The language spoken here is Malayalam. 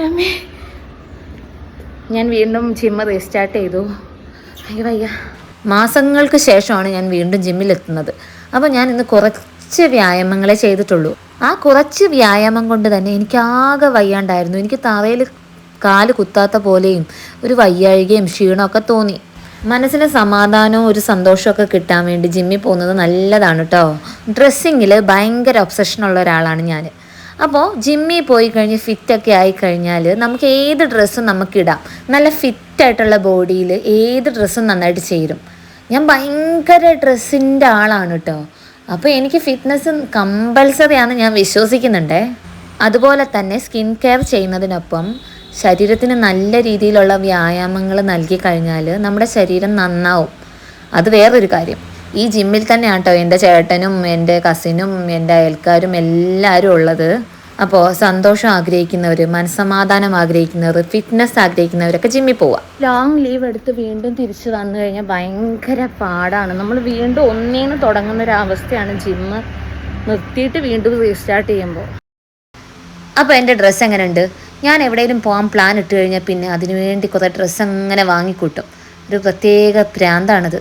അമ്മേ, ഞാൻ വീണ്ടും ജിമ്മ് റീസ്റ്റാർട്ട് ചെയ്തു. അയ്യോ വയ്യ. മാസങ്ങൾക്ക് ശേഷമാണ് ഞാൻ വീണ്ടും ജിമ്മിലെത്തുന്നത്. അപ്പോൾ ഞാൻ ഇന്ന് കുറച്ച് വ്യായാമങ്ങളെ ചെയ്തിട്ടുള്ളൂ. ആ കുറച്ച് വ്യായാമം കൊണ്ട് തന്നെ എനിക്കാകെ വയ്യാണ്ടായിരുന്നു. എനിക്ക് തറയിൽ കാല് കുത്താത്ത പോലെയും ഒരു വയ്യാഴികയും ക്ഷീണമൊക്കെ തോന്നി. മനസ്സിന് സമാധാനവും ഒരു സന്തോഷമൊക്കെ കിട്ടാൻ വേണ്ടി ജിമ്മിൽ പോകുന്നത് നല്ലതാണ് കേട്ടോ. ഡ്രസ്സിങ്ങിൽ ഭയങ്കര ഒബ്സഷനുള്ള ഒരാളാണ് ഞാൻ. അപ്പോൾ ജിമ്മിൽ പോയി കഴിഞ്ഞ് ഫിറ്റൊക്കെ ആയിക്കഴിഞ്ഞാൽ നമുക്ക് ഏത് ഡ്രസ്സും നമുക്കിടാം. നല്ല ഫിറ്റായിട്ടുള്ള ബോഡിയിൽ ഏത് ഡ്രസ്സും നന്നായിട്ട് ചേരും. ഞാൻ ഭയങ്കര ഡ്രസ്സിൻ്റെ ആളാണ് കേട്ടോ. അപ്പോൾ എനിക്ക് ഫിറ്റ്നസ് കമ്പൽസറി ആണെന്ന് ഞാൻ വിശ്വസിക്കുന്നുണ്ടേ. അതുപോലെ തന്നെ സ്കിൻ കെയർ ചെയ്യുന്നതിനൊപ്പം ശരീരത്തിന് നല്ല രീതിയിലുള്ള വ്യായാമങ്ങൾ നൽകി കഴിഞ്ഞാൽ നമ്മുടെ ശരീരം നന്നാവും. അത് വേറൊരു കാര്യം. ഈ ജിമ്മിൽ തന്നെയാണ് കേട്ടോ എൻ്റെ ചേട്ടനും എൻ്റെ കസിനും എൻ്റെ അയൽക്കാരും എല്ലാവരും ഉള്ളത്. അപ്പോൾ സന്തോഷം ആഗ്രഹിക്കുന്നവർ, മനസ്സമാധാനം ആഗ്രഹിക്കുന്നവർ, ഫിറ്റ്നസ് ആഗ്രഹിക്കുന്നവരൊക്കെ ജിമ്മിൽ പോവുക. ലോങ് ലീവ് എടുത്ത് വീണ്ടും തിരിച്ച് വന്നു കഴിഞ്ഞാൽ ഭയങ്കര പാടാണ്. നമ്മൾ വീണ്ടും ഒന്നേന്ന് തുടങ്ങുന്നൊരവസ്ഥയാണ് ജിമ്മ് നിർത്തിയിട്ട് വീണ്ടും റീസ്റ്റാർട്ട് ചെയ്യുമ്പോൾ. അപ്പോൾ എൻ്റെ ഡ്രസ്സ് എങ്ങനെ ഉണ്ട്? ഞാൻ എവിടെയെങ്കിലും പോകാൻ പ്ലാൻ ഇട്ട് കഴിഞ്ഞാൽ പിന്നെ അതിനുവേണ്ടി കുറേ ഡ്രസ്സ് അങ്ങനെ വാങ്ങിക്കൂട്ടും. ഒരു പ്രത്യേക പ്രാന്താണിത്.